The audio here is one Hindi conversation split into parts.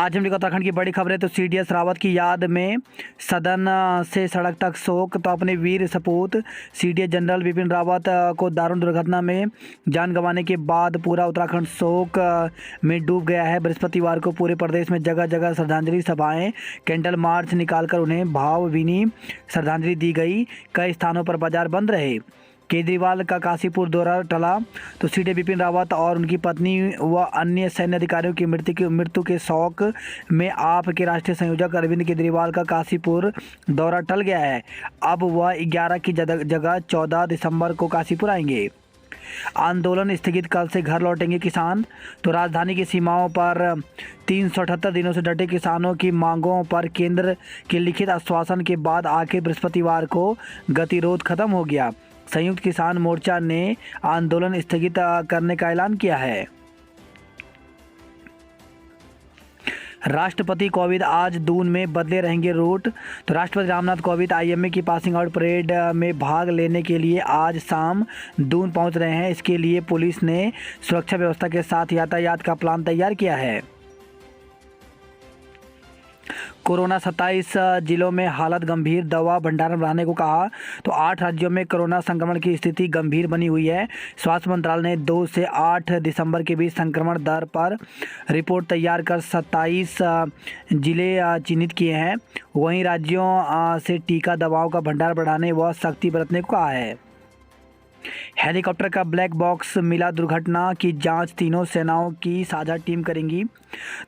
आज हम उत्तराखंड की बड़ी खबरें। तो सीडीएस रावत की याद में सदन से सड़क तक शोक। तो अपने वीर सपूत सीडीएस जनरल बिपिन रावत को दारुण दुर्घटना में जान गंवाने के बाद पूरा उत्तराखंड शोक में डूब गया है। बृहस्पतिवार को पूरे प्रदेश में जगह जगह श्रद्धांजलि सभाएं, कैंडल मार्च निकालकर उन्हें भावभीनी श्रद्धांजलि दी गई। कई स्थानों पर बाजार बंद रहे। केजरीवाल का काशीपुर दौरा टला। तो सीडीएस बिपिन रावत और उनकी पत्नी व अन्य सैन्य अधिकारियों की मृत्यु के शोक में आप के राष्ट्रीय संयोजक अरविंद केजरीवाल का काशीपुर दौरा टल गया है। अब वह 11 की जगह 14 दिसंबर को काशीपुर आएंगे। आंदोलन स्थगित, कल से घर लौटेंगे किसान। तो राजधानी की सीमाओं पर 378 दिनों से डटे किसानों की मांगों पर केंद्र के लिखित आश्वासन के बाद आखिर बृहस्पतिवार को गतिरोध खत्म हो गया। संयुक्त किसान मोर्चा ने आंदोलन स्थगित करने का ऐलान किया है। राष्ट्रपति कोविंद आज दून में बदले रहेंगे रूट। तो राष्ट्रपति रामनाथ कोविंद आईएमए की पासिंग आउट परेड में भाग लेने के लिए आज शाम दून पहुंच रहे हैं। इसके लिए पुलिस ने सुरक्षा व्यवस्था के साथ यातायात का प्लान तैयार किया है। कोरोना 27 जिलों में हालत गंभीर, दवा भंडारण बढ़ाने को कहा। तो 8 राज्यों में कोरोना संक्रमण की स्थिति गंभीर बनी हुई है। स्वास्थ्य मंत्रालय ने 2 से 8 दिसंबर के बीच संक्रमण दर पर रिपोर्ट तैयार कर 27 जिले चिन्हित किए हैं। वहीं राज्यों से टीका, दवाओं का भंडार बढ़ाने व सख्ती बरतने को कहा है। हेलीकॉप्टर का ब्लैक बॉक्स मिला, दुर्घटना की जांच तीनों सेनाओं की साझा टीम करेंगी।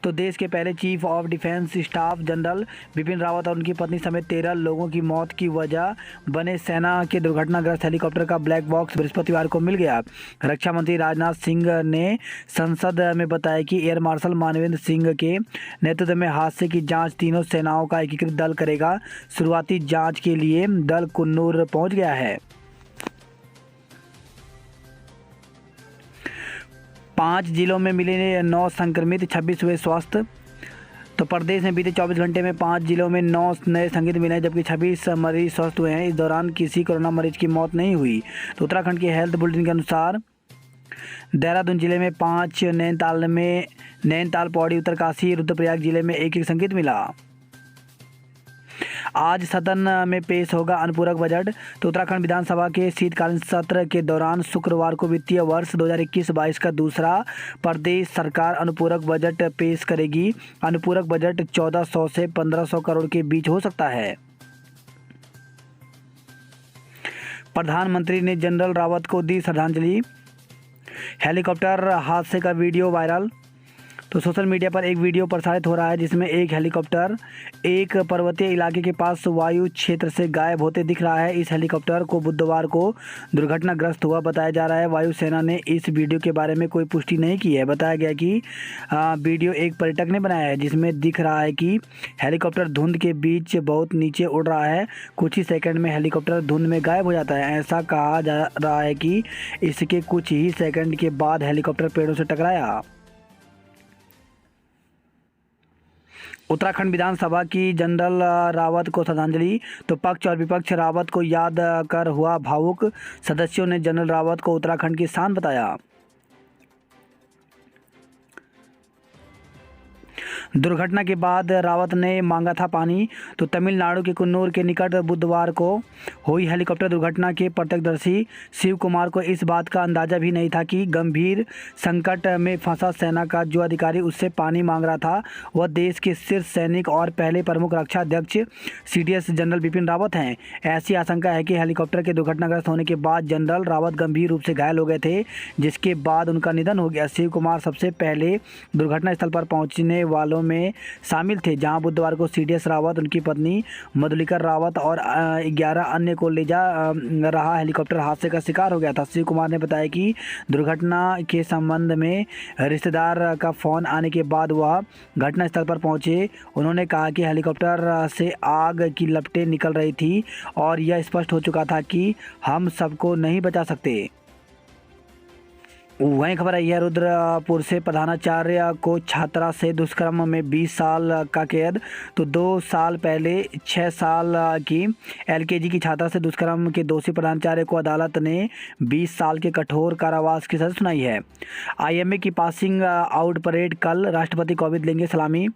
तो देश के पहले chief of defence staff general Bipin Rawat और उनकी पत्नी समेत 13 लोगों की मौत की वजह बने सेना के दुर्घटनाग्रस्त हेलीकॉप्टर का ब्लैक बॉक्स बृहस्पतिवार को मिल गया। रक्षा मंत्री राजनाथ सिंह ने संसद में बताया कि एयर मार्शल मानवेंद्र सिंह के नेतृत्व में हादसे की जाँच तीनों सेनाओं का एकीकृत दल करेगा। शुरुआती जाँच के लिए दल कुन्नूर पहुँच गया है। 5 जिलों में मिले 9 संक्रमित, 26 हुए स्वस्थ। तो प्रदेश में बीते 24 घंटे में 5 जिलों में 9 नए संक्रमित मिले, जबकि 26 मरीज स्वस्थ हुए हैं। इस दौरान किसी कोरोना मरीज की मौत नहीं हुई। तो उत्तराखंड के हेल्थ बुलेटिन के अनुसार देहरादून जिले में 5, नैनीताल, पौड़ी, उत्तरकाशी, रुद्रप्रयाग जिले में 1 संक्रमित मिला। आज सदन में पेश होगा अनुपूरक बजट। तो उत्तराखंड विधानसभा के शीतकालीन सत्र के दौरान शुक्रवार को वित्तीय वर्ष 2021-22 का दूसरा प्रदेश सरकार अनुपूरक बजट पेश करेगी। अनुपूरक बजट 1400 से 1500 करोड़ के बीच हो सकता है। प्रधानमंत्री ने जनरल रावत को दी श्रद्धांजलि। हेलीकॉप्टर हादसे का वीडियो वायरल। तो सोशल मीडिया पर एक वीडियो प्रसारित हो रहा है जिसमें एक हेलीकॉप्टर एक पर्वतीय इलाके के पास वायु क्षेत्र से गायब होते दिख रहा है। इस हेलीकॉप्टर को बुधवार को दुर्घटनाग्रस्त हुआ बताया जा रहा है। वायुसेना ने इस वीडियो के बारे में कोई पुष्टि नहीं की है। बताया गया कि वीडियो एक पर्यटक ने बनाया है जिसमें दिख रहा है कि हेलीकॉप्टर धुंध के बीच बहुत नीचे उड़ रहा है। कुछ ही सेकंड में हेलीकॉप्टर धुंध में गायब हो जाता है। ऐसा कहा जा रहा है कि इसके कुछ ही सेकंड के बाद हेलीकॉप्टर पेड़ों से टकराया। उत्तराखंड विधानसभा की जनरल रावत को श्रद्धांजलि। तो पक्ष और विपक्ष रावत को याद कर हुआ भावुक। सदस्यों ने जनरल रावत को उत्तराखंड की शान बताया। दुर्घटना के बाद रावत ने मांगा था पानी। तो तमिलनाडु के कुन्नूर के निकट बुधवार को हुई हेलीकॉप्टर दुर्घटना के प्रत्यक्षदर्शी शिव कुमार को इस बात का अंदाजा भी नहीं था कि गंभीर संकट में फंसा सेना का जो अधिकारी उससे पानी मांग रहा था वह देश के शीर्ष सैनिक और पहले प्रमुख रक्षा अध्यक्ष सीडीएस जनरल बिपिन रावत हैं। ऐसी आशंका है कि हेलीकॉप्टर के दुर्घटनाग्रस्त होने के बाद जनरल रावत गंभीर रूप से घायल हो गए थे, जिसके बाद उनका निधन हो गया। शिव कुमार सबसे पहले दुर्घटना स्थल पर पहुंचने वालों में शामिल थे, जहां बुधवार को सीडीएस रावत, उनकी पत्नी मधुलिका रावत और 11 अन्य को ले जा रहा हेलीकॉप्टर हादसे का शिकार हो गया था। शिव कुमार ने बताया कि दुर्घटना के संबंध में रिश्तेदार का फोन आने के बाद वह घटनास्थल पर पहुंचे। उन्होंने कहा कि हेलीकॉप्टर से आग की लपटें निकल रही थी और यह स्पष्ट हो चुका था कि हम सबको नहीं बचा सकते। वहीं खबर आई है रुद्रपुर से प्रधानाचार्य को छात्रा से दुष्कर्म में 20 साल का कैद। तो 2 साल पहले 6 साल की एलकेजी की छात्रा से दुष्कर्म के दोषी प्रधानाचार्य को अदालत ने 20 साल के कठोर कारावास की सजा सुनाई है। आईएमए की पासिंग आउट परेड कल, राष्ट्रपति कोविंद लेंगे सलामी।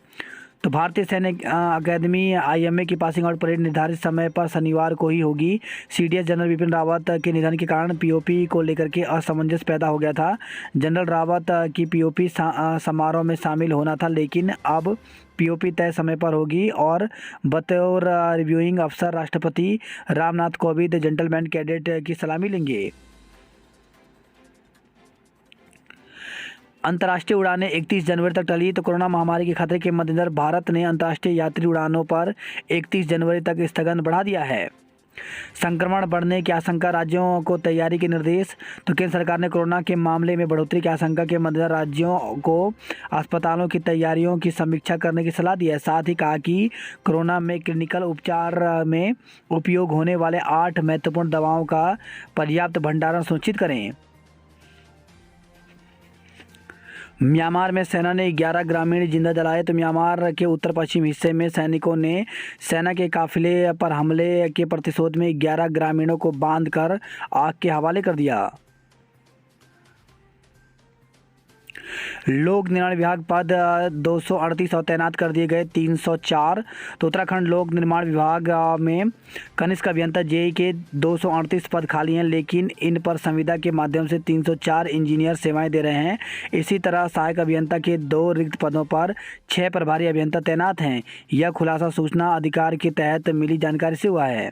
तो भारतीय सैन्य अकादमी आईएमए की पासिंग आउट परेड निर्धारित समय पर शनिवार को ही होगी। सीडीएस जनरल बिपिन रावत के निधन के कारण पीओपी को लेकर के असमंजस पैदा हो गया था। जनरल रावत की पीओपी समारोह में शामिल होना था, लेकिन अब पीओपी तय समय पर होगी और बतौर रिव्यूइंग अफसर राष्ट्रपति रामनाथ कोविंद जेंटलमैन कैडेट की सलामी लेंगे। अंतर्राष्ट्रीय उड़ानें 31 जनवरी तक टली। तो कोरोना महामारी के खतरे के मद्देनजर भारत ने अंतर्राष्ट्रीय यात्री उड़ानों पर 31 जनवरी तक स्थगन बढ़ा दिया है। संक्रमण बढ़ने की आशंका, राज्यों को तैयारी के निर्देश। तो केंद्र सरकार ने कोरोना के मामले में बढ़ोतरी की आशंका के मद्देनजर राज्यों को अस्पतालों की तैयारियों की समीक्षा करने की सलाह दी है। साथ ही कहा कि कोरोना में क्लिनिकल उपचार में उपयोग होने वाले 8 महत्वपूर्ण दवाओं का पर्याप्त भंडारण सुनिश्चित करें। म्यांमार में सेना ने 11 ग्रामीण जिंदा जलाए। तो म्यांमार के उत्तर पश्चिम हिस्से में सैनिकों ने सेना के काफिले पर हमले के प्रतिशोध में 11 ग्रामीणों को बांधकर आग के हवाले कर दिया। लोक निर्माण विभाग पद 238 और तैनात कर दिए गए 304। तो उत्तराखंड लोक निर्माण विभाग में कनिष्ठ अभियंता जेई के 238 पद खाली हैं, लेकिन इन पर संविदा के माध्यम से 304 इंजीनियर सेवाएं दे रहे हैं। इसी तरह सहायक अभियंता के 2 रिक्त पदों पर 6 प्रभारी अभियंता तैनात हैं। यह खुलासा सूचना अधिकार के तहत मिली जानकारी से हुआ है।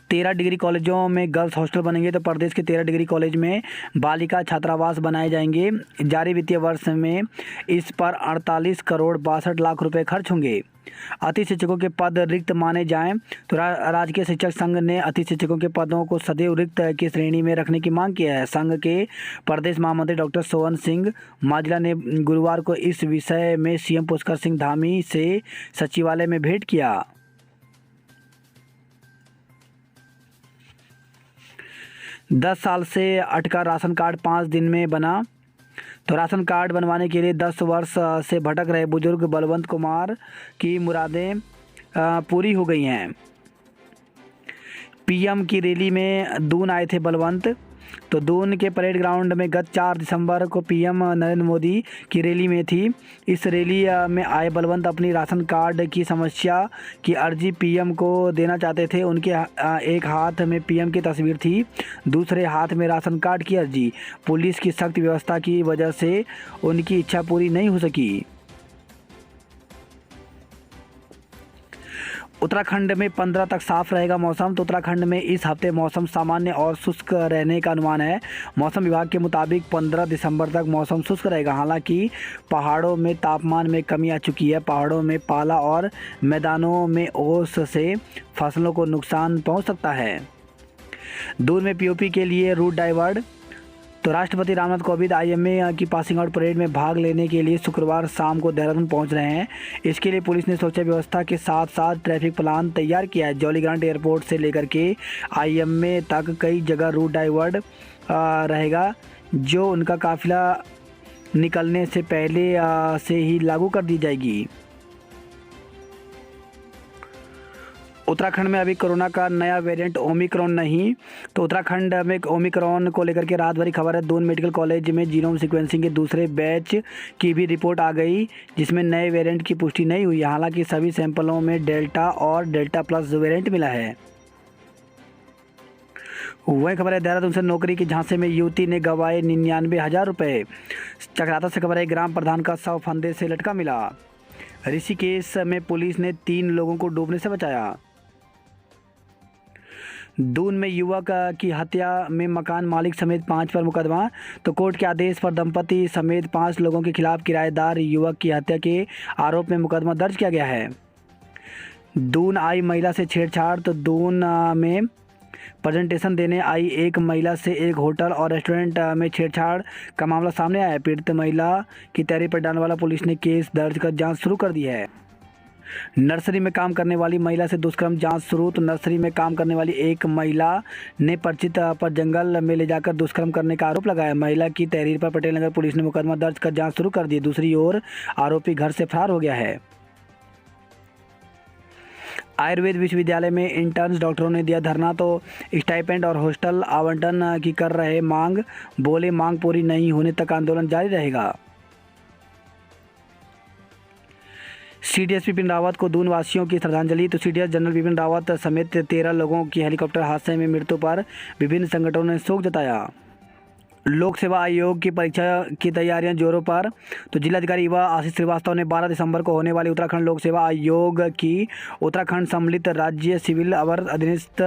13 डिग्री कॉलेजों में गर्ल्स हॉस्टल बनेंगे। तो प्रदेश के 13 डिग्री कॉलेज में बालिका छात्रावास बनाए जाएंगे। जारी वित्तीय वर्ष में इस पर 48 करोड़ 62 लाख रुपए खर्च होंगे। अतिथि शिक्षकों के पद रिक्त माने जाएं। तो राजकीय शिक्षक संघ ने अतिथि शिक्षकों के पदों को सदैव रिक्त की श्रेणी में रखने की मांग की है। संघ के प्रदेश महामंत्री डॉक्टर सोवन सिंह माजला ने गुरुवार को इस विषय में सीएम पुष्कर सिंह धामी से सचिवालय में भेंट किया। 10 साल से अटका राशन कार्ड 5 दिन में बना। तो राशन कार्ड बनवाने के लिए 10 वर्ष से भटक रहे बुजुर्ग बलवंत कुमार की मुरादें पूरी हो गई हैं। पीएम की रैली में दून आए थे बलवंत। तो दून के परेड ग्राउंड में गत 4 दिसंबर को पीएम नरेंद्र मोदी की रैली में थी। इस रैली में आए बलवंत अपनी राशन कार्ड की समस्या की अर्जी पीएम को देना चाहते थे। उनके एक हाथ में पीएम की तस्वीर थी, दूसरे हाथ में राशन कार्ड की अर्जी। पुलिस की सख्त व्यवस्था की वजह से उनकी इच्छा पूरी नहीं हो सकी। उत्तराखंड में 15 तक साफ रहेगा मौसम। तो उत्तराखंड में इस हफ्ते मौसम सामान्य और शुष्क रहने का अनुमान है। मौसम विभाग के मुताबिक 15 दिसंबर तक मौसम शुष्क रहेगा। हालांकि पहाड़ों में तापमान में कमी आ चुकी है। पहाड़ों में पाला और मैदानों में ओस से फसलों को नुकसान पहुंच सकता है। दून में पीओपी के लिए रूट डाइवर्ट। तो राष्ट्रपति रामनाथ कोविंद आईएमए की पासिंग आउट परेड में भाग लेने के लिए शुक्रवार शाम को देहरादून पहुंच रहे हैं। इसके लिए पुलिस ने सुरक्षा व्यवस्था के साथ साथ ट्रैफिक प्लान तैयार किया है। जॉलीग्रांट एयरपोर्ट से लेकर के आईएमए तक कई जगह रूट डाइवर्ट रहेगा, जो उनका काफिला निकलने से पहले से ही लागू कर दी जाएगी। उत्तराखंड में अभी कोरोना का नया वेरिएंट ओमिक्रॉन नहीं। तो उत्तराखंड में ओमिक्रॉन को लेकर के रात भरी खबर है। दून मेडिकल कॉलेज में जीनोम सीक्वेंसिंग के दूसरे बैच की भी रिपोर्ट आ गई, जिसमें नए वेरिएंट की पुष्टि नहीं हुई। हालांकि सभी सैंपलों में डेल्टा और डेल्टा प्लस वेरिएंट मिला है। वही खबर है देहरादून से नौकरी के झांसे में युवती ने गंवाए 99,000 रुपये। चक्राता से खबर है ग्राम प्रधान का शव फंदे से लटका मिला। ऋषिकेश में पुलिस ने 3 लोगों को डूबने से बचाया। दून में युवक की हत्या में मकान मालिक समेत 5 पर मुकदमा। तो कोर्ट के आदेश पर दंपति समेत 5 लोगों के खिलाफ किराएदार युवक की हत्या के आरोप में मुकदमा दर्ज किया गया है। दून आई महिला से छेड़छाड़। तो दून में प्रेजेंटेशन देने आई एक महिला से एक होटल और रेस्टोरेंट में छेड़छाड़ का मामला सामने आया है। पीड़ित महिला की तैयारी पर डालने वाला पुलिस ने केस दर्ज कर जाँच शुरू कर दी है। नर्सरी में काम करने वाली महिला से दुष्कर्म जांच शुरू। तो नर्सरी में काम करने वाली एक महिला ने परिचित पर जंगल में ले जाकर दुष्कर्म करने का आरोप लगाया। महिला की तहरीर पर पटेल नगर पुलिस ने मुकदमा दर्ज कर जांच शुरू कर दी। दूसरी ओर आरोपी घर से फरार हो गया है। आयुर्वेद विश्वविद्यालय में इंटर्न्स डॉक्टरों ने दिया धरना। तो स्टाइपेंड और हॉस्टल आवंटन की कर रहे मांग। बोले मांग पूरी नहीं होने तक आंदोलन जारी रहेगा। सीडीएस बिपिन रावत को दून वासियों की श्रद्धांजलि। तो सीडीएस जनरल बिपिन रावत समेत 13 लोगों की हेलीकॉप्टर हादसे में मृत्यु पर विभिन्न संगठनों ने शोक जताया। लोक सेवा आयोग की परीक्षा की तैयारियां जोरों पर। तो जिलाधिकारी युवा आशीष श्रीवास्तव ने 12 दिसंबर को होने वाली उत्तराखंड लोक सेवा आयोग की उत्तराखंड सम्मिलित राज्य सिविल अवर अधीनस्थ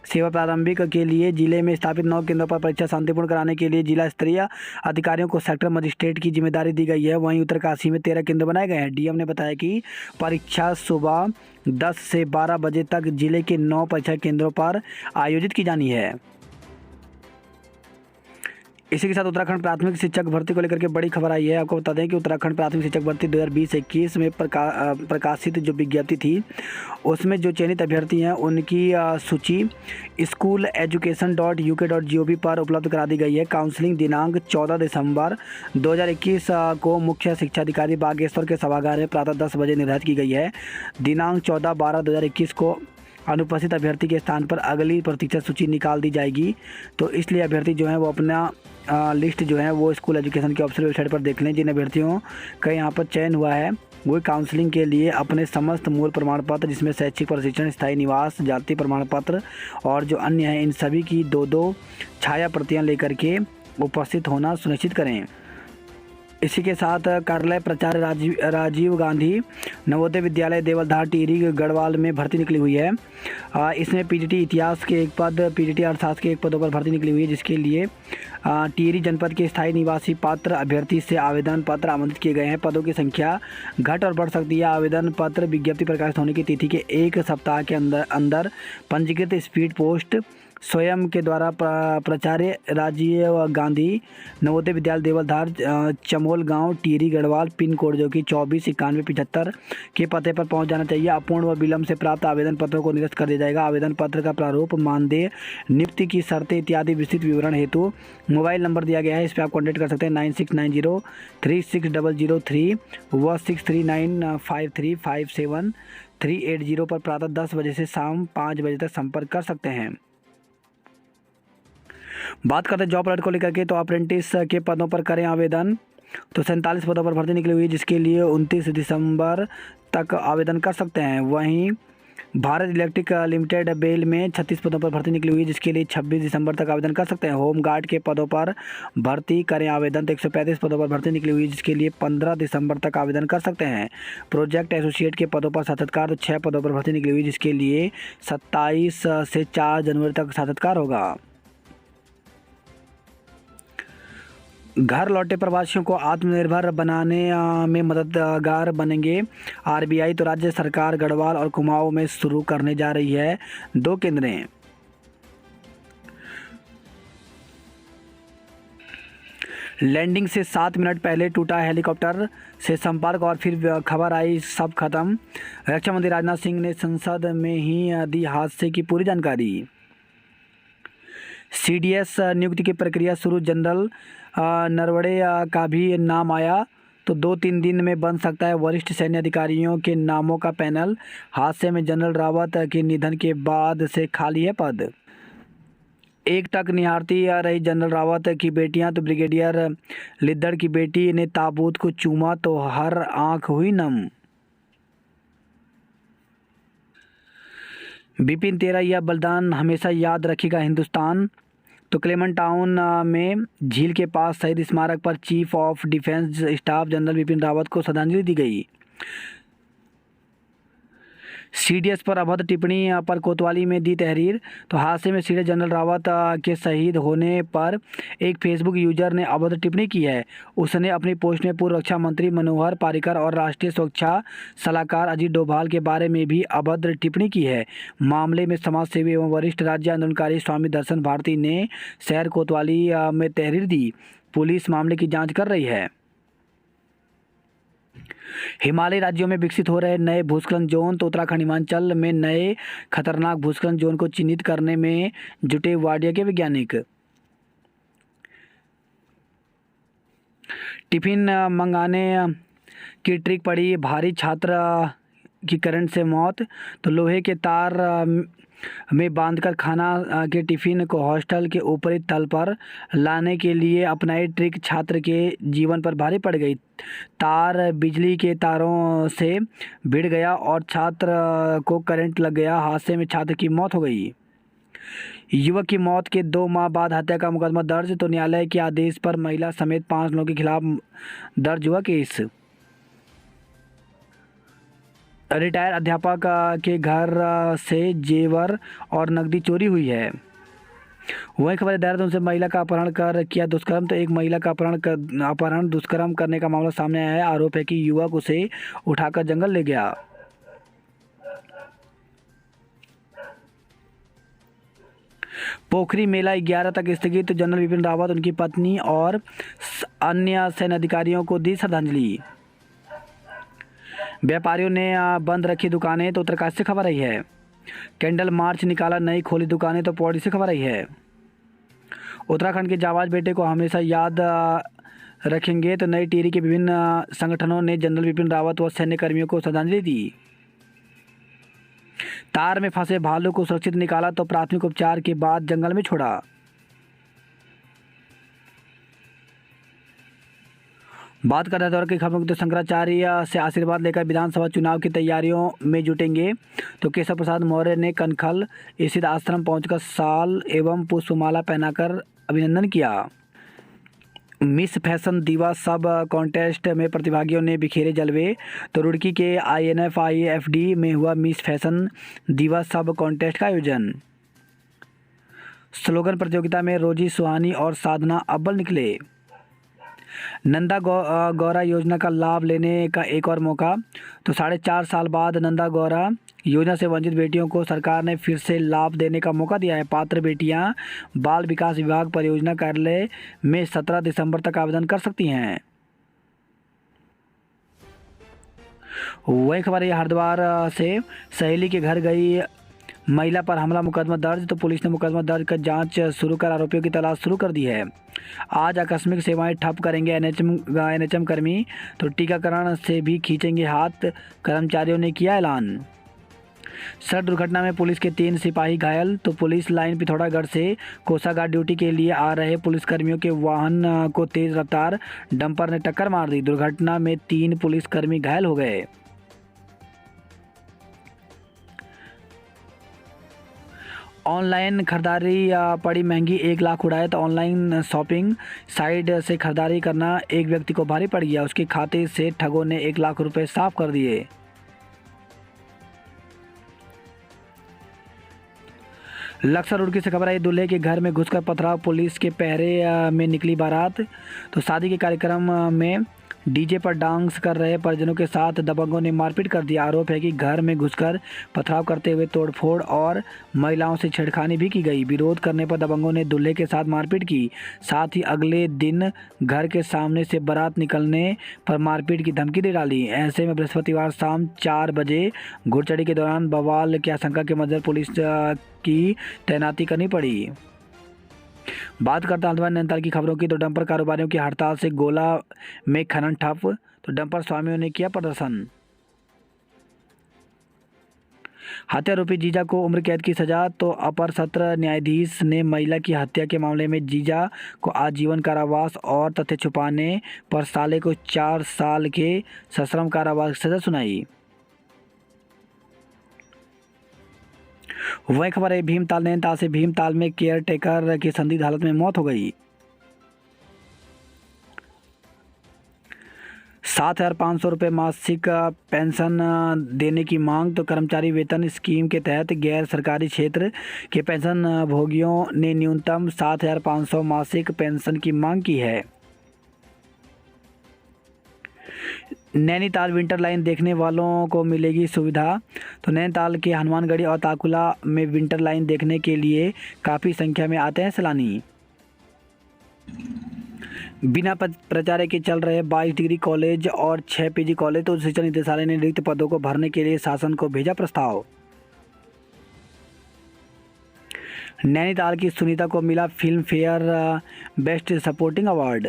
सेवा प्रारंभिक के लिए जिले में स्थापित 9 केंद्रों पर परीक्षा शांतिपूर्ण कराने के लिए जिला स्तरीय अधिकारियों को सेक्टर मजिस्ट्रेट की जिम्मेदारी दी गई है। वहीं उत्तरकाशी में 13 केंद्र बनाए गए हैं। डीएम ने बताया कि परीक्षा सुबह 10 से 12 बजे तक जिले के 9 परीक्षा केंद्रों पर आयोजित की जानी है। इसी के साथ उत्तराखंड प्राथमिक शिक्षक भर्ती को लेकर के बड़ी खबर आई है। आपको बता दें कि उत्तराखंड प्राथमिक शिक्षक भर्ती 2020-21 में प्रकाशित जो विज्ञप्ति थी उसमें जो चयनित अभ्यर्थी हैं उनकी सूची school.education.uk.gov पर उपलब्ध करा दी गई है। काउंसलिंग दिनांक 14 दिसंबर 2021 को मुख्य शिक्षा अधिकारी बागेश्वर के सभागार में प्रातः 10 बजे निर्धारित की गई है। दिनांक 14/12/2021 को अनुपस्थित अभ्यर्थी के स्थान पर अगली प्रतीक्षा सूची निकाल दी जाएगी। तो इसलिए अभ्यर्थी जो है वो अपना लिस्ट जो है वो स्कूल एजुकेशन के ऑफिशियल वेबसाइट पर देख लें। जिन अभ्यर्थियों का यहाँ पर चयन हुआ है वो काउंसलिंग के लिए अपने समस्त मूल प्रमाण पत्र जिसमें शैक्षिक प्रशिक्षण, स्थायी निवास, जाति प्रमाण पत्र और जो अन्य हैं इन सभी की 2-2 छाया प्रतियाँ लेकर के उपस्थित होना सुनिश्चित करें। इसी के साथ कार्यालय प्राचार्य राजीव गांधी नवोदय विद्यालय देवलधार टिहरी गढ़वाल में भर्ती निकली हुई है। इसमें पीजीटी इतिहास के एक पद, पीजीटी अर्थशास्त्र के एक पदों पर भर्ती निकली हुई है, जिसके लिए टिहरी जनपद के स्थायी निवासी पात्र अभ्यर्थी से आवेदन पत्र आमंत्रित किए गए हैं। पदों की संख्या घट और बढ़ सकती है। आवेदन पत्र विज्ञप्ति प्रकाशित होने की तिथि के 1 सप्ताह के अंदर पंजीकृत स्पीड पोस्ट स्वयं के द्वारा प्राचार्य राजीव गांधी नवोदय विद्यालय देवलधार चमोल गांव टिहरी गढ़वाल पिन कोड जो कि 249175 के पते पर पहुंच जाना चाहिए। अपूर्ण व विलंब से प्राप्त आवेदन पत्रों को निरस्त कर दिया जाएगा। आवेदन पत्र का प्रारूप, मानदेय, नियुक्ति की शर्तें इत्यादि विस्तृत विवरण हेतु मोबाइल नंबर दिया गया है। इस पर आप कॉन्टैक्ट कर सकते हैं 9690360003 व 6395357380 पर प्रातः 10 बजे से शाम 5 बजे तक संपर्क कर सकते हैं। बात करते हैं जॉब अलर्ट को लेकर के। तो अप्रेंटिस के पदों पर करें आवेदन। तो 47 पदों पर भर्ती निकली हुई है, जिसके लिए 29 दिसंबर तक आवेदन कर सकते हैं। वहीं भारत इलेक्ट्रिक लिमिटेड बेल में 36 पदों पर भर्ती निकली हुई है, जिसके लिए 26 दिसंबर तक आवेदन कर सकते हैं। होम गार्ड के पदों पर भर्ती करें आवेदन। तो 135 पदों पर भर्ती निकली हुई है, जिसके लिए 15 दिसंबर तक आवेदन कर सकते हैं। प्रोजेक्ट एसोसिएट के पदों पर साक्षात्कार, तो 6 पदों पर भर्ती निकली हुई है, जिसके लिए 27 से 4 जनवरी तक साक्षात्कार होगा। घर लौटे प्रवासियों को आत्मनिर्भर बनाने में मददगार बनेंगे आरबीआई। तो राज्य सरकार गढ़वाल और कुमाऊं में शुरू करने जा रही है 2 केंद्रें। लैंडिंग से 7 मिनट पहले टूटा हेलीकॉप्टर से संपर्क और फिर खबर आई सब खत्म। रक्षा मंत्री राजनाथ सिंह ने संसद में ही दी हादसे की पूरी जानकारी। सीडीएस नियुक्ति की प्रक्रिया शुरू। जनरल नरवणे का भी नाम आया। तो 2-3 दिन में बन सकता है वरिष्ठ सैन्य अधिकारियों के नामों का पैनल। हादसे में जनरल रावत के निधन के बाद से खाली है पद। एकटक निहारती रही जनरल रावत की बेटियां। तो ब्रिगेडियर लिद्दड़ की बेटी ने ताबूत को चूमा तो हर आंख हुई नम। बिपिन तेरा यह बलिदान हमेशा याद रखेगा हिंदुस्तान। तो क्लेमन टाउन में झील के पास शहीद स्मारक पर chief of defence staff general Bipin Rawat को श्रद्धांजलि दी गई। सीडीएस पर अभद्र टिप्पणी पर कोतवाली में दी तहरीर। तो हादसे में सीडीएस जनरल रावत के शहीद होने पर एक फेसबुक यूजर ने अभद्र टिप्पणी की है। उसने अपनी पोस्ट में पूर्व रक्षा मंत्री मनोहर पर्रिकर और राष्ट्रीय सुरक्षा सलाहकार अजीत डोभाल के बारे में भी अभद्र टिप्पणी की है। मामले में समाजसेवी एवं वरिष्ठ राज्य आंदोलनकारी स्वामी दर्शन भारती ने शहर कोतवाली में तहरीर दी। पुलिस मामले की जाँच कर रही है। हिमालयी राज्यों में विकसित हो रहे नए भूस्खलन जोन, तो उत्तराखंड हिमाचल में नए खतरनाक भूस्खलन जोन को चिन्हित करने में जुटे वाडिया के वैज्ञानिक। टिफिन मंगाने की ट्रिक पड़ी भारी, छात्र की करंट से मौत। तो लोहे के तार में बांधकर खाना के टिफिन को हॉस्टल के ऊपरी तल पर लाने के लिए अपनाई ट्रिक, छात्र के जीवन पर भारी पड़ गई। तार बिजली के तारों से भिड़ गया और छात्र को करंट लग गया। हादसे में छात्र की मौत हो गई। युवक की मौत के 2 माह बाद हत्या का मुकदमा दर्ज। तो न्यायालय के आदेश पर महिला समेत 5 लोगों के खिलाफ दर्ज हुआ केस। रिटायर अध्यापक के घर से जेवर और नकदी चोरी हुई है। वही खबर है देहरादून से महिला का अपहरण कर किया दुष्कर्म। तो एक महिला का अपहरण दुष्कर्म करने का मामला सामने आया है। आरोप है कि युवक उसे उठाकर जंगल ले गया। पोखरी मेला 11 तक स्थगित। तो जनरल बिपिन रावत, उनकी पत्नी और अन्य सैन्य अधिकारियों को दी श्रद्धांजलि। व्यापारियों ने बंद रखी दुकानें। तो उत्तरकाशी से खबर आई है। कैंडल मार्च निकाला, नई खोली दुकानें। तो पौड़ी से खबर आई है। उत्तराखंड के जाबाज बेटे को हमेशा याद रखेंगे। तो नई टिहरी के विभिन्न संगठनों ने जनरल बिपिन रावत व सैन्य कर्मियों को श्रद्धांजलि दी। तार में फंसे भालू को सुरक्षित निकाला। तो प्राथमिक उपचार के बाद जंगल में छोड़ा। बात कर रहे दौर की खबरों की। तो शंकराचार्य से आशीर्वाद लेकर विधानसभा चुनाव की तैयारियों में जुटेंगे। तो केशव प्रसाद मौर्य ने कनखल स्थित आश्रम पहुंचकर शाल एवं पुष्पमाला पहनाकर अभिनंदन किया। मिस फैशन दीवा सब कॉन्टेस्ट में प्रतिभागियों ने बिखेरे जलवे। तो रुड़की के INF-IFD में हुआ मिस फैशन दीवा सब कॉन्टेस्ट का आयोजन। स्लोगन प्रतियोगिता में रोजी सुहानी और साधना अव्वल निकले। नंदा गौरा योजना का लाभ लेने का एक और मौका। तो 4.5 साल बाद नंदा गौरा योजना से वंचित बेटियों को सरकार ने फिर से लाभ देने का मौका दिया है। पात्र बेटियां बाल विकास विभाग परियोजना कार्यालय में 17 दिसंबर तक आवेदन कर सकती हैं। वही खबर है हरिद्वार से। सहेली के घर गई महिला पर हमला, मुकदमा दर्ज। तो पुलिस ने मुकदमा दर्ज कर जांच शुरू कर आरोपियों की तलाश शुरू कर दी है। आज आकस्मिक सेवाएं ठप करेंगे NHM कर्मी। तो टीकाकरण से भी खींचेंगे हाथ, कर्मचारियों ने किया ऐलान। सड़क दुर्घटना में पुलिस के 3 सिपाही घायल। तो पुलिस लाइन पिथौरागढ़ से कोषागार ड्यूटी के लिए आ रहे पुलिसकर्मियों के वाहन को तेज रफ्तार डंपर ने टक्कर मार दी। दुर्घटना में 3 पुलिसकर्मी घायल हो गए। ऑनलाइन खरीदारी पड़ी महंगी, 1 लाख उड़ाए। तो ऑनलाइन शॉपिंग साइट से खरीदारी करना एक व्यक्ति को भारी पड़ गया। उसके खाते से ठगों ने 1 लाख रुपए साफ कर दिए। लक्सर रुड़की से खबर आई। दूल्हे के घर में घुसकर पथराव, पुलिस के पहरे में निकली बारात। तो शादी के कार्यक्रम में डीजे पर डांस कर रहे परिजनों के साथ दबंगों ने मारपीट कर दिया। आरोप है कि घर में घुसकर पथराव करते हुए तोड़फोड़ और महिलाओं से छेड़खानी भी की गई। विरोध करने पर दबंगों ने दूल्हे के साथ मारपीट की। साथ ही अगले दिन घर के सामने से बारात निकलने पर मारपीट की धमकी दे डाली। ऐसे में बृहस्पतिवार शाम 4 बजे घुड़चढ़ी के दौरान बवाल की आशंका के मद्देनजर पुलिस की तैनाती करनी पड़ी। बात करते हैं हल्द्वानी नैनीताल की खबरों की। तो डंपर कारोबारियों की हड़ताल से गोला में खनन ठप। तो डंपर स्वामियों ने किया प्रदर्शन। हत्यारोपी जीजा को उम्र कैद की सजा। तो अपर सत्र न्यायाधीश ने महिला की हत्या के मामले में जीजा को आजीवन कारावास और तथ्य छुपाने पर साले को 4 साल के सश्रम कारावास की सजा सुनाई। वही खबर है भीमताल नैनीताल से। भीमताल में केयर टेकर की संदिग्ध हालत में मौत हो गई। 7,500 रुपये मासिक पेंशन देने की मांग। तो कर्मचारी वेतन स्कीम के तहत गैर सरकारी क्षेत्र के पेंशन भोगियों ने न्यूनतम 7,500 मासिक पेंशन की मांग की है। नैनीताल विंटर लाइन देखने वालों को मिलेगी सुविधा। तो नैनीताल के हनुमानगढ़ी और ताकुला में विंटर लाइन देखने के लिए काफ़ी संख्या में आते हैं सैलानी। बिना प्राचार्य के चल रहे 22 डिग्री कॉलेज और 6 पीजी कॉलेज, तो शिक्षा निदेशालय ने रिक्त पदों को भरने के लिए शासन को भेजा प्रस्ताव। नैनीताल की सुनीता को मिला film fair best supporting award.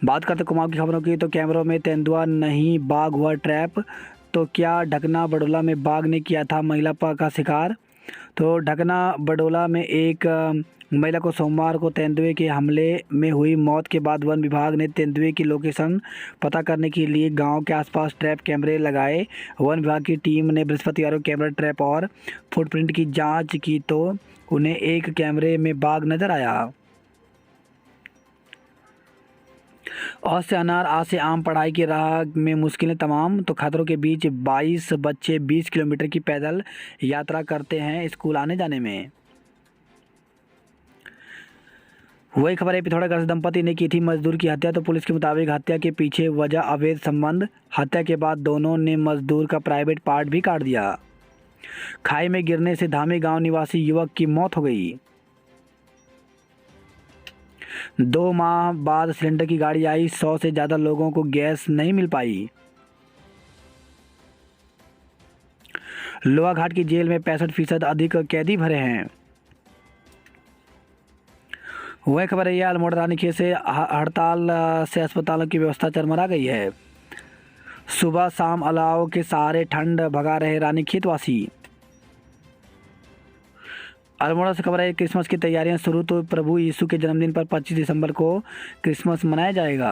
बात करते कुमाऊं की खबरों की, तो कैमरों में तेंदुआ नहीं बाघ हुआ ट्रैप। तो क्या ढकना बडोला में बाघ ने किया था महिला का शिकार। तो ढकना बडोला में एक महिला को सोमवार को तेंदुए के हमले में हुई मौत के बाद वन विभाग ने तेंदुए की लोकेशन पता करने के लिए गांव के आसपास ट्रैप कैमरे लगाए। वन विभाग की टीम ने बृहस्पतिवार को कैमरा ट्रैप और फुटप्रिंट की जांच की तो उन्हें एक कैमरे में बाघ नजर आया। अ से अनार, आ से आम, पढ़ाई की राह में मुश्किलें तमाम। तो खतरों के बीच 22 बच्चे 20 किलोमीटर की पैदल यात्रा करते हैं स्कूल आने जाने में। वही खबर है, पिथौरागढ़ दंपति ने की थी मजदूर की हत्या। तो पुलिस के मुताबिक हत्या के पीछे वजह अवैध संबंध। हत्या के बाद दोनों ने मजदूर का प्राइवेट पार्ट भी काट दिया। खाई में गिरने से धामी गांव निवासी युवक की मौत हो गई। 2 माह बाद सिलेंडर की गाड़ी आई, 100 से ज़्यादा लोगों को गैस नहीं मिल पाई। लोहाघाट की जेल में 65% अधिक कैदी भरे हैं। वह खबर है, अल्मोड़ा रानीखेत से हड़ताल से अस्पतालों की व्यवस्था चरमरा गई है। सुबह शाम अलाव के सहारे ठंड भगा रहे रानीखेत वासी। अल्मोड़ा से खबर है, क्रिसमस की तैयारियां शुरू। तो प्रभु यीशु के जन्मदिन पर 25 दिसंबर को क्रिसमस मनाया जाएगा।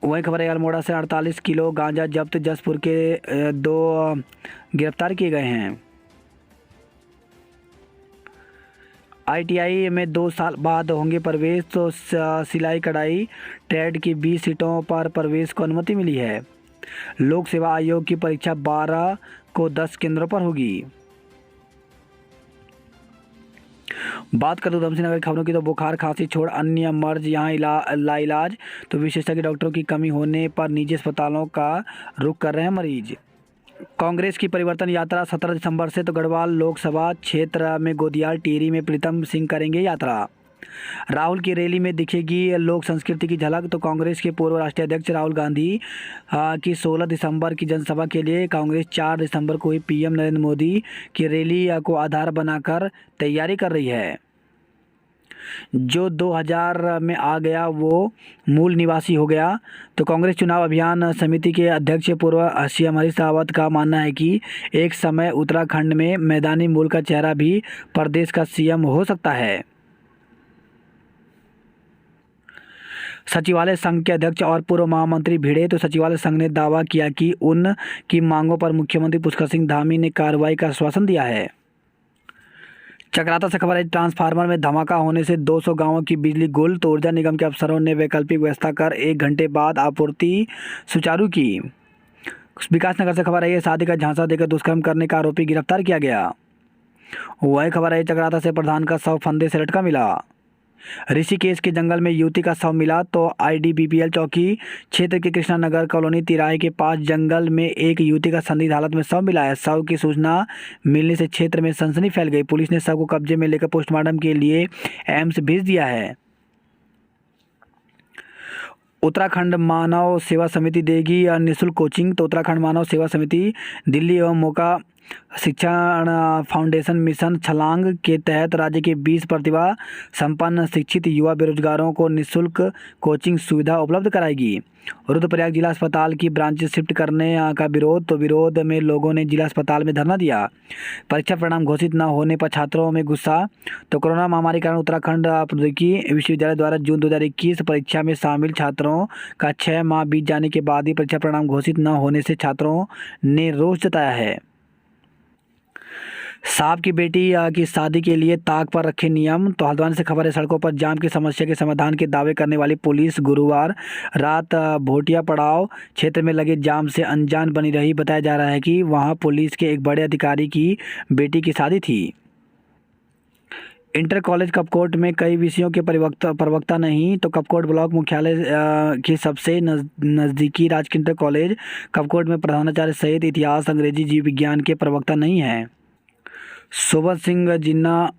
वही खबर है, अल्मोड़ा से 48 किलो गांजा जब्त, जसपुर के 2 गिरफ्तार किए गए हैं। ITI में 2 साल बाद होंगे प्रवेश। तो सिलाई कढ़ाई ट्रेड की 20 सीटों पर प्रवेश को अनुमति मिली है। लोक सेवा आयोग की परीक्षा 12 को 10 केंद्रों पर होगी। बात करें उधमसिंह नगर की खबरों की, तो बुखार खांसी छोड़ अन्य मर्ज यहाँ लाइलाज। तो विशेषज्ञ डॉक्टरों की कमी होने पर निजी अस्पतालों का रुख कर रहे हैं मरीज। कांग्रेस की परिवर्तन यात्रा 17 दिसंबर से। तो गढ़वाल लोकसभा क्षेत्र में गोदियाल टिहरी में प्रीतम सिंह करेंगे यात्रा। राहुल की रैली में दिखेगी लोक संस्कृति की झलक। तो कांग्रेस के पूर्व राष्ट्रीय अध्यक्ष राहुल गांधी की 16 दिसंबर की जनसभा के लिए कांग्रेस 4 दिसंबर को ही PM नरेंद्र मोदी की रैली को आधार बनाकर तैयारी कर रही है। जो 2000 में आ गया वो मूल निवासी हो गया। तो कांग्रेस चुनाव अभियान समिति के अध्यक्ष पूर्व CM हरीश रावत का मानना है कि एक समय उत्तराखंड में मैदानी मूल का चेहरा भी प्रदेश का CM हो सकता है। सचिवालय संघ के अध्यक्ष और पूर्व महामंत्री भिड़े। तो सचिवालय संघ ने दावा किया कि उनकी मांगों पर मुख्यमंत्री पुष्कर सिंह धामी ने कार्रवाई का आश्वासन दिया है। चक्राता से खबर है, ट्रांसफार्मर में धमाका होने से 200 गांवों की बिजली गुल। तो ऊर्जा निगम के अफसरों ने वैकल्पिक व्यवस्था कर 1 घंटे बाद आपूर्ति सुचारू की। विकासनगर से खबर है, शादी का झांसा देकर दुष्कर्म करने का आरोपी गिरफ्तार किया गया। वही खबर है, चक्राता से प्रधान का शव फंदे से लटका मिला। ऋषिकेश के जंगल में युवती का शव मिला। तो IDBPL चौकी क्षेत्र के कृष्णा नगर कॉलोनी तिराहे के पास जंगल में एक युवती का संदिग्ध हालत में शव मिला है। शव की सूचना मिलने से क्षेत्र में सनसनी फैल गई। पुलिस ने शव को कब्जे में लेकर पोस्टमार्टम के लिए एम्स भेज दिया है। उत्तराखंड मानव सेवा समिति देगी निःशुल्क कोचिंग। तो उत्तराखंड मानव सेवा समिति दिल्ली एवं मौका शिक्षण फाउंडेशन मिशन छलांग के तहत राज्य के 20 प्रतिभा संपन्न शिक्षित युवा बेरोजगारों को निःशुल्क कोचिंग सुविधा उपलब्ध कराएगी। रुद्रप्रयाग जिला अस्पताल की ब्रांचेस शिफ्ट करने का विरोध। तो विरोध में लोगों ने जिला अस्पताल में धरना दिया। परीक्षा परिणाम घोषित न होने पर छात्रों में गुस्सा। तो कोरोना महामारी के कारण उत्तराखंड प्रौद्योगिकी विश्वविद्यालय द्वारा जून 2021 परीक्षा में शामिल छात्रों का 6 माह बीत जाने के बाद ही परीक्षा परिणाम घोषित न होने से छात्रों ने रोष जताया है। साहब की बेटी की शादी के लिए ताक पर रखे नियम। तो हल्द्वानी से खबर है, सड़कों पर जाम की समस्या के समाधान के दावे करने वाली पुलिस गुरुवार रात भोटिया पड़ाव क्षेत्र में लगे जाम से अनजान बनी रही। बताया जा रहा है कि वहां पुलिस के एक बड़े अधिकारी की बेटी की शादी थी। इंटर कॉलेज कपकोट में कई विषयों के प्रवक्ता नहीं। तो कपकोट ब्लॉक मुख्यालय के सबसे नज़दीकी राजकीय इंटर कॉलेज कपकोट में प्रधानाचार्य सहित इतिहास, अंग्रेजी, जीव विज्ञान के प्रवक्ता नहीं हैं। सोबत सिंह जिन्ना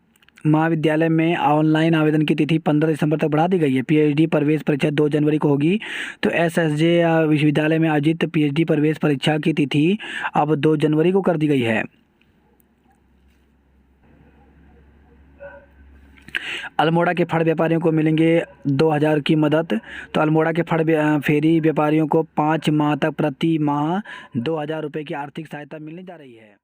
महाविद्यालय में ऑनलाइन आवेदन की तिथि 15 दिसंबर तक बढ़ा दी गई है। पीएचडी प्रवेश परीक्षा 2 जनवरी को होगी। तो एसएसजे विश्वविद्यालय में आयोजित पीएचडी प्रवेश परीक्षा की तिथि अब 2 जनवरी को कर दी गई है। अल्मोड़ा के फड़ व्यापारियों को मिलेंगे 2000 की मदद। तो अल्मोड़ा के फेरी व्यापारियों को 5 माह तक प्रति माह 2000 रुपये की आर्थिक सहायता मिलने जा रही है।